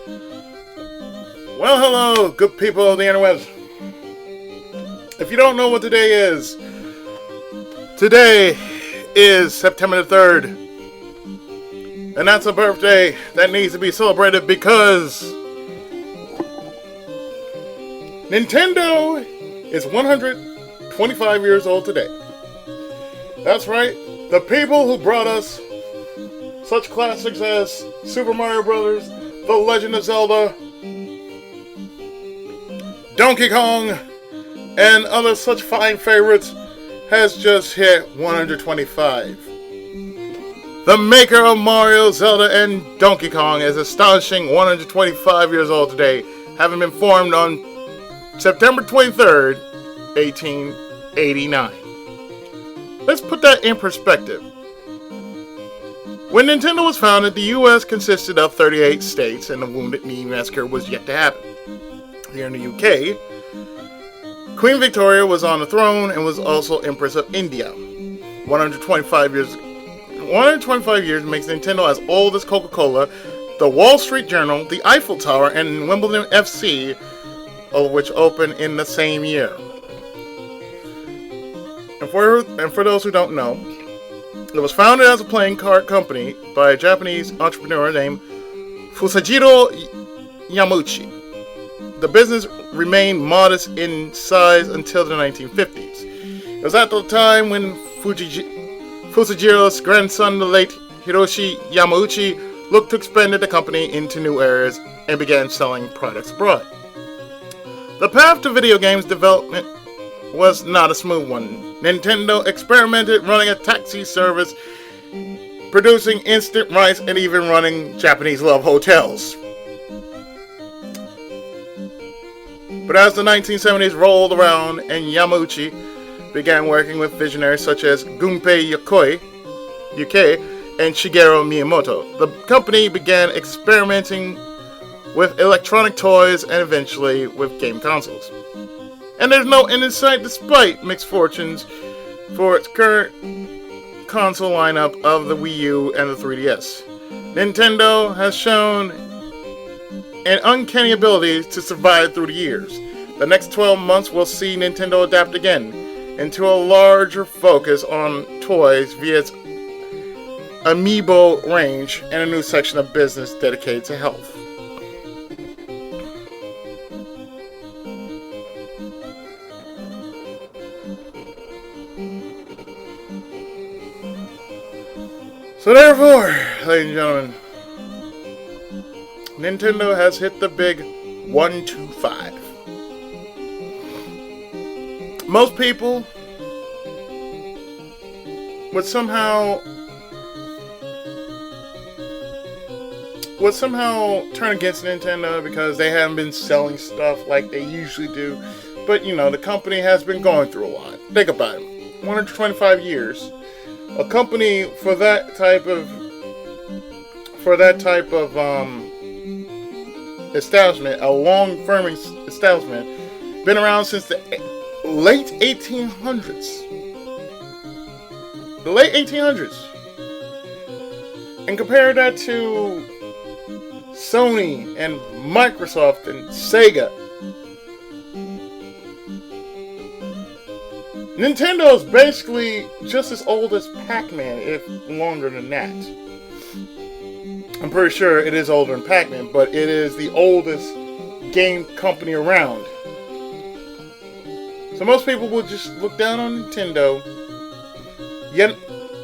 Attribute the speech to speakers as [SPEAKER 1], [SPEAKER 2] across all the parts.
[SPEAKER 1] Well, hello, good people of the interwebs. If you don't know what today is September the 3rd. And that's a birthday that needs to be celebrated because Nintendo is 125 years old today. That's right, the people who brought us such classics as Super Mario Bros., The Legend of Zelda, Donkey Kong, and other such fine favorites has just hit 125. The maker of Mario, Zelda, and Donkey Kong is astonishing 125 years old today, having been formed on September 23rd, 1889. Let's put that in perspective. When Nintendo was founded, the U.S. consisted of 38 states, and the Wounded Knee Massacre was yet to happen. Here in the UK, Queen Victoria was on the throne and was also Empress of India. 125 years makes Nintendo as old as Coca-Cola, the Wall Street Journal, the Eiffel Tower, and Wimbledon FC, all of which opened in the same year. And for those who don't know, it was founded as a playing card company by a Japanese entrepreneur named Fusajiro Yamauchi. The business remained modest in size until the 1950s. It was at the time when Fusajiro's grandson, the late Hiroshi Yamauchi, looked to expand the company into new areas and began selling products abroad. The path to video games development was not a smooth one. Nintendo experimented running a taxi service, producing instant rice, and even running Japanese love hotels. But as the 1970s rolled around and Yamauchi began working with visionaries such as Gunpei Yokoi and Shigeru Miyamoto, the company began experimenting with electronic toys and eventually with game consoles. And there's no end in sight despite mixed fortunes for its current console lineup of the Wii U and the 3DS. Nintendo has shown an uncanny ability to survive through the years. The next 12 months will see Nintendo adapt again into a larger focus on toys via its Amiibo range and a new section of business dedicated to health. So therefore, ladies and gentlemen, Nintendo has hit the big 125. Most people would somehow turn against Nintendo because they haven't been selling stuff like they usually do. But the company has been going through a lot. Think about it. 125 years. A company for that type of establishment, a long firm establishment, been around since the late 1800s. The late 1800s. And compare that to Sony and Microsoft and Sega. Nintendo is basically just as old as Pac-Man, if longer than that. I'm pretty sure it is older than Pac-Man, but it is the oldest game company around. So most people will just look down on Nintendo, yet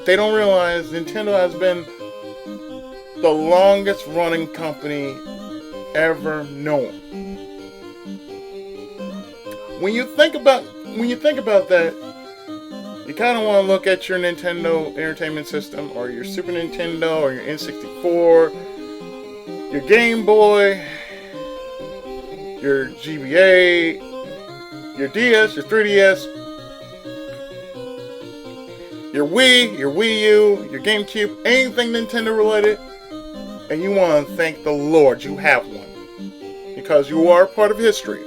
[SPEAKER 1] they don't realize Nintendo has been the longest running company ever known. When you think about that, you kind of want to look at your Nintendo Entertainment System, or your Super Nintendo, or your N64, your Game Boy, your GBA, your DS, your 3DS, your Wii, your Wii U, your GameCube, anything Nintendo related, and you want to thank the Lord you have one, because you are part of history.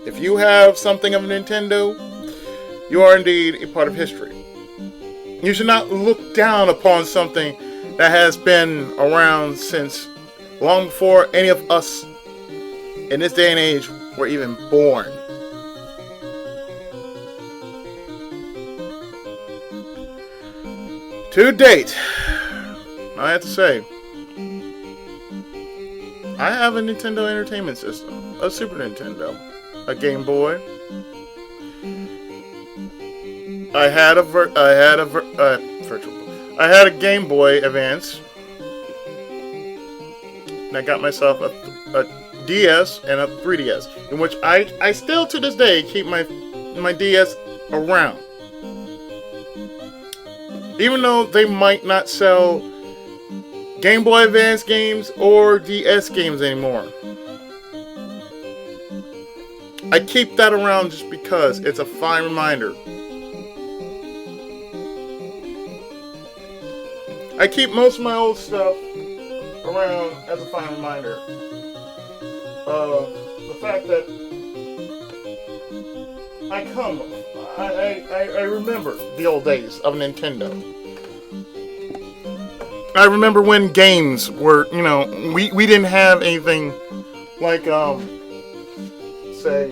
[SPEAKER 1] If you have something of a Nintendo, you are indeed a part of history. You should not look down upon something that has been around since long before any of us in this day and age were even born. To date, I have to say, I have a Nintendo Entertainment System, a Super Nintendo, a Game Boy. I had a Game Boy Advance. And I got myself a DS and a 3DS, in which I still to this day keep my DS around. Even though they might not sell Game Boy Advance games or DS games anymore, I keep that around just because it's a fine reminder. I keep most of my old stuff around as a fine reminder of the fact that I remember the old days of Nintendo. I remember when games were, we didn't have anything like, say,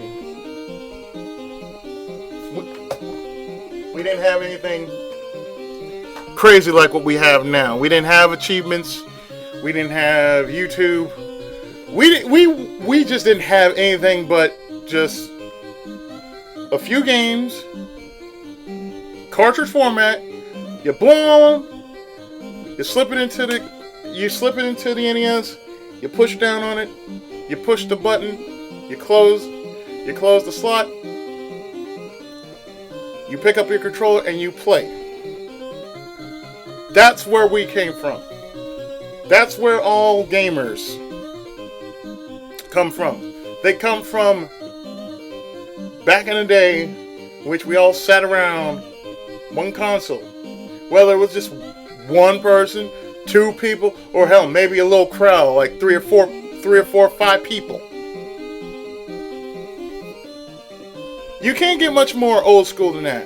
[SPEAKER 1] we didn't have anything crazy like what we have now. We didn't have achievements. We didn't have YouTube. We just didn't have anything but just a few games, cartridge format. You blow them. You slip it into the NES. You push down on it. You push the button. You close the slot. You pick up your controller and you play. That's where we came from. That's where all gamers come from. They come from back in the day in which we all sat around one console. Whether it was just one person, two people, or hell, maybe a little crowd, like three or four, 5 people. You can't get much more old school than that.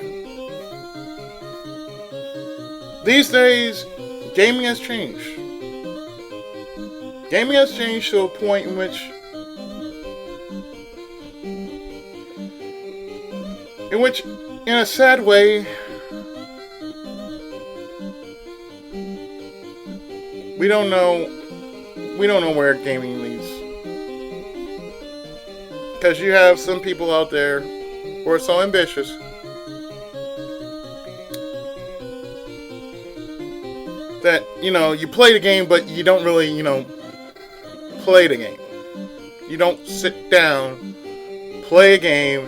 [SPEAKER 1] These days, gaming has changed. Gaming has changed to a point in which in a sad way, we don't know where gaming leads. Because you have some people out there who are so ambitious that, you play the game, but you don't really, play the game. You don't sit down, play a game,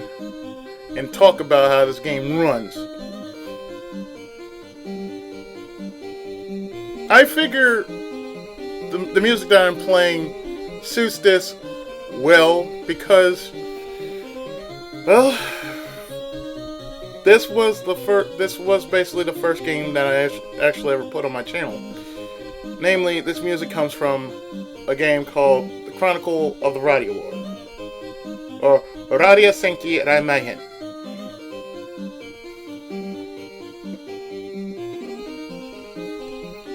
[SPEAKER 1] and talk about how this game runs. I figure the music that I'm playing suits this well because, well, this was basically the first game that I actually ever put on my channel. Namely, this music comes from a game called The Chronicle of the Radio War, or Radia Senki Raimahen.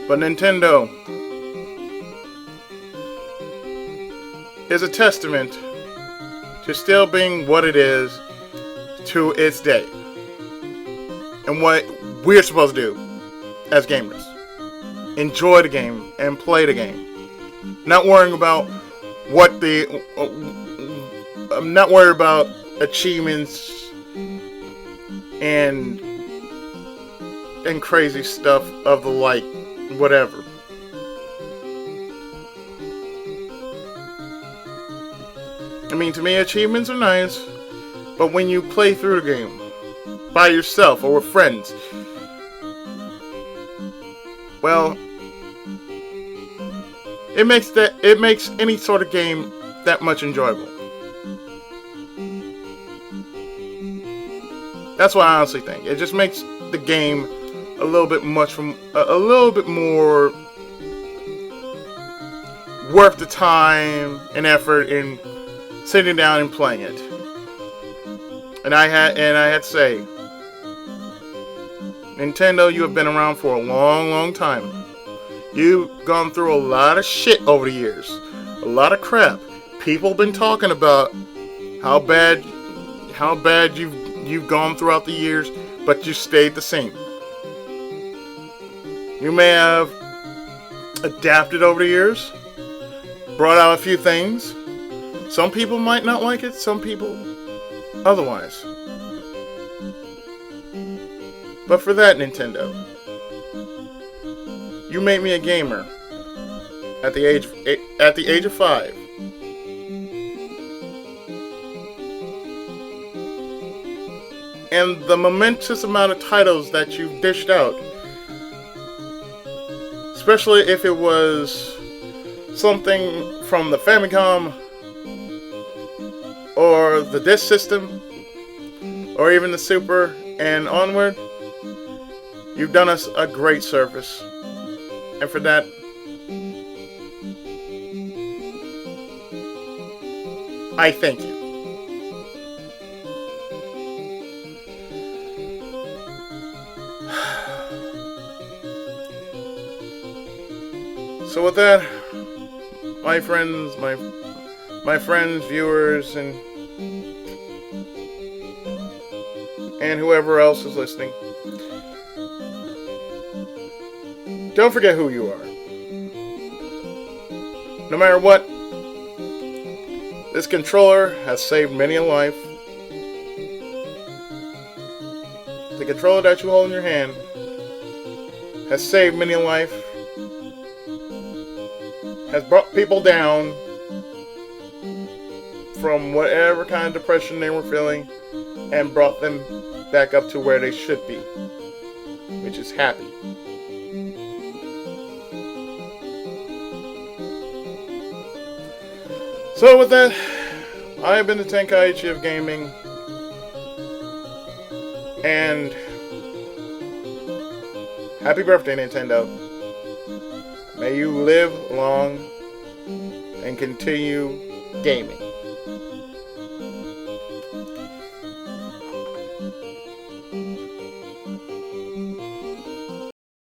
[SPEAKER 1] But Nintendo is a testament to still being what it is to its day. And what we're supposed to do as gamers. Enjoy the game and play the game. Not worrying about I'm not worried about achievements and crazy stuff of the like. Whatever. I mean, to me, achievements are nice, but when you play through the game by yourself or with friends, well, it makes any sort of game that much enjoyable. That's what I honestly think. It just makes the game a little bit more worth the time and effort in sitting down and playing it. And I had to say, Nintendo, you have been around for a long, long time. You've gone through a lot of shit over the years. a lot of crap. People been talking about how bad you've gone throughout the years, but you stayed the same. You may have adapted over the years, brought out a few things. Some people might not like it, some people otherwise. But for that, Nintendo, you made me a gamer at the age of 5. And the momentous amount of titles that you've dished out, especially if it was something from the Famicom or the disc system or even the Super and onward, you've done us a great service. And for that, I thank you. So with that, my friends, my friends, viewers, and whoever else is listening, don't forget who you are. No matter what, this controller has saved many a life. The controller that you hold in your hand has saved many a life, has brought people down from whatever kind of depression they were feeling and brought them back up to where they should be, which is happy. So with that, I have been the Tenkaichi of gaming, and happy birthday, Nintendo. May you live long and continue gaming.